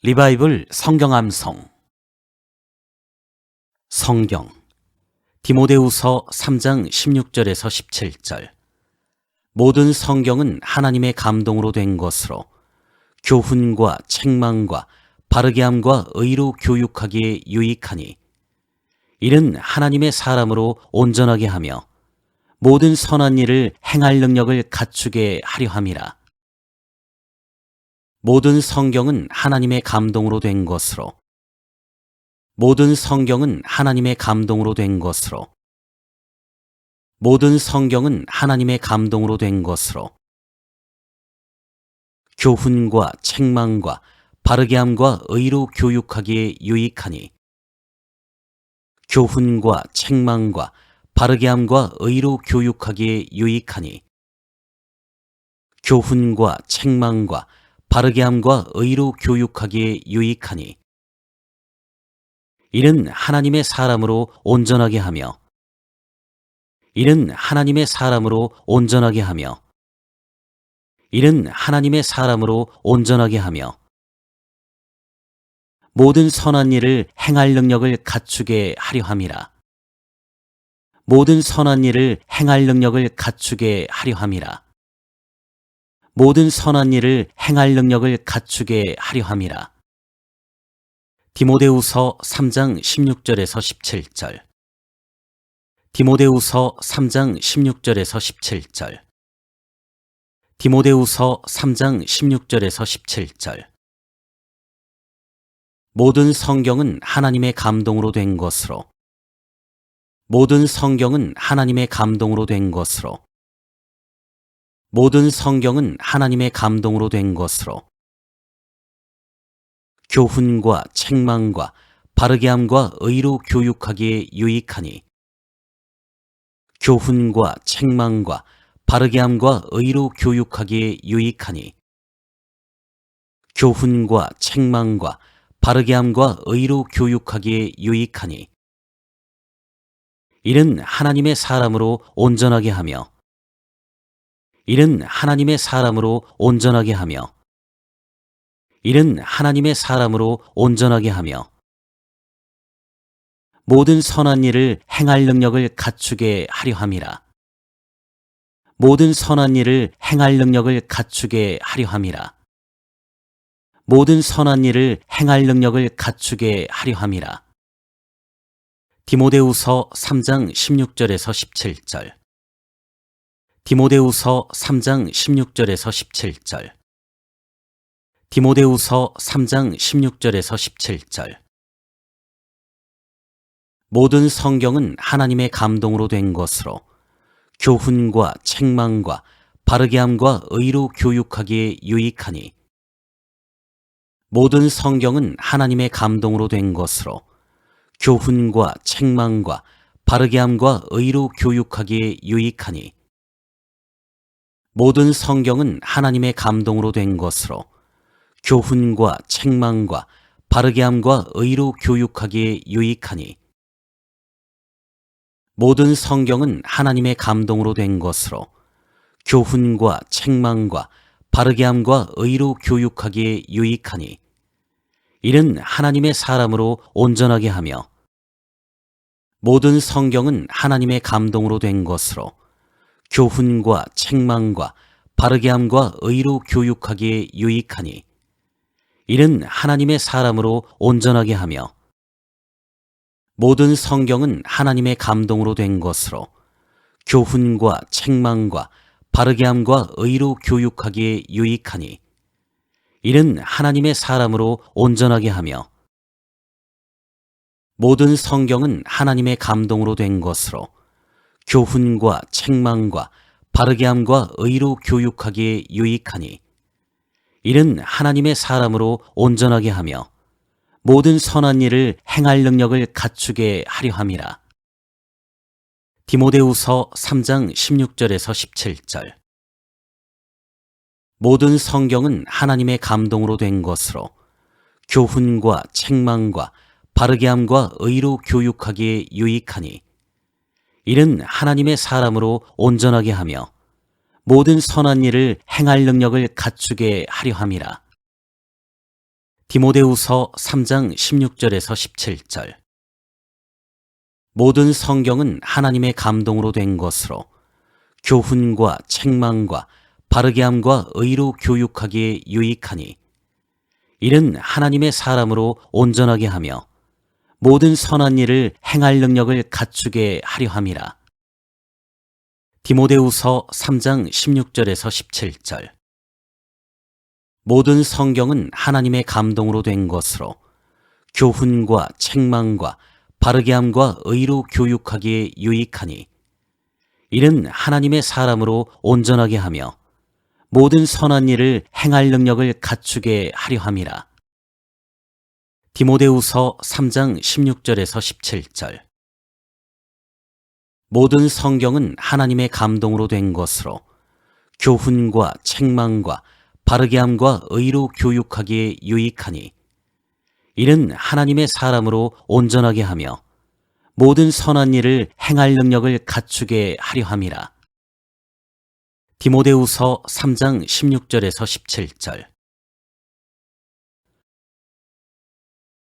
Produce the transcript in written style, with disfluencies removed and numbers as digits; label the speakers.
Speaker 1: 리바이블 성경 암송. 성경 디모데후서 3장 16절에서 17절. 모든 성경은 하나님의 감동으로 된 것으로 교훈과 책망과 바르게 함과 의로 교육하기에 유익하니 이는 하나님의 사람으로 온전하게 하며 모든 선한 일을 행할 능력을 갖추게 하려 함이라. 모든 성경은 하나님의 감동으로 된 것으로 모든 성경은 하나님의 감동으로 된 것으로 모든 성경은 하나님의 감동으로 된 것으로 교훈과 책망과 바르게 함과 의로 교육하기에 유익하니 교훈과 책망과 바르게 함과 의로 교육하기에 유익하니 교훈과 책망과 바르게 함과 의로 교육하기에 유익하니 이는 하나님의 사람으로 온전하게 하며 이는 하나님의 사람으로 온전하게 하며 이는 하나님의 사람으로 온전하게 하며 모든 선한 일을 행할 능력을 갖추게 하려 함이라. 모든 선한 일을 행할 능력을 갖추게 하려 함이라. 모든 선한 일을 행할 능력을 갖추게 하려 함이라. 디모데후서 3장 16절에서 17절. 디모데후서 3장 16절에서 17절. 디모데후서 3장 16절에서 17절. 모든 성경은 하나님의 감동으로 된 것으로 모든 성경은 하나님의 감동으로 된 것으로 모든 성경은 하나님의 감동으로 된 것으로 교훈과 책망과 바르게 함과 의로 교육하기에 유익하니 교훈과 책망과 바르게 함과 의로 교육하기에 유익하니 교훈과 책망과 바르게 함과 의로 교육하기에 유익하니 이는 하나님의 사람으로 온전하게 하며 이는 하나님의 사람으로 온전하게 하며 이는 하나님의 사람으로 온전하게 하며 모든 선한 일을 행할 능력을 갖추게 하려 함이라. 모든 선한 일을 행할 능력을 갖추게 하려 함이라. 모든 선한 일을 행할 능력을 갖추게 하려 함이라. 디모데후서 3장 16절에서 17절. 디모데후서 3장 16절에서 17절. 디모데후서 3장 16절에서 17절. 모든 성경은 하나님의 감동으로 된 것으로 교훈과 책망과 바르게 함과 의로 교육하기에 유익하니 모든 성경은 하나님의 감동으로 된 것으로 교훈과 책망과 바르게 함과 의로 교육하기에 유익하니 모든 성경은 하나님의 감동으로 된 것으로 교훈과 책망과 바르게 함과 의로 교육하기에 유익하니 모든 성경은 하나님의 감동으로 된 것으로 교훈과 책망과 바르게 함과 의로 교육하기에 유익하니 이는 하나님의 사람으로 온전하게 하며 모든 성경은 하나님의 감동으로 된 것으로 교훈과 책망과 바르게 함과 의로 교육하기에 유익하니 이는 하나님의 사람으로 온전하게 하며 모든 성경은 하나님의 감동으로 된 것으로 교훈과 책망과 바르게 함과 의로 교육하기에 유익하니 이는 하나님의 사람으로 온전하게 하며 모든 성경은 하나님의 감동으로 된 것으로 교훈과 책망과 바르게 함과 의로 교육하기에 유익하니 이는 하나님의 사람으로 온전하게 하며 모든 선한 일을 행할 능력을 갖추게 하려 함이라. 디모데후서 3장 16절에서 17절. 모든 성경은 하나님의 감동으로 된 것으로 교훈과 책망과 바르게 함과 의로 교육하기에 유익하니 이는 하나님의 사람으로 온전하게 하며 모든 선한 일을 행할 능력을 갖추게 하려 함이라. 디모데후서 3장 16절에서 17절. 모든 성경은 하나님의 감동으로 된 것으로 교훈과 책망과 바르게 함과 의로 교육하기에 유익하니 이는 하나님의 사람으로 온전하게 하며 모든 선한 일을 행할 능력을 갖추게 하려 함이라. 디모데후서 3장 16절에서 17절. 모든 성경은 하나님의 감동으로 된 것으로 교훈과 책망과 바르게 함과 의로 교육하기에 유익하니 이는 하나님의 사람으로 온전하게 하며 모든 선한 일을 행할 능력을 갖추게 하려 함이라. 디모데후서 3장 16절에서 17절. 모든 성경은 하나님의 감동으로 된 것으로 교훈과 책망과 바르게 함과 의로 교육하기에 유익하니 이는 하나님의 사람으로 온전하게 하며 모든 선한 일을 행할 능력을 갖추게 하려 함이라. 디모데후서 3장 16절에서 17절.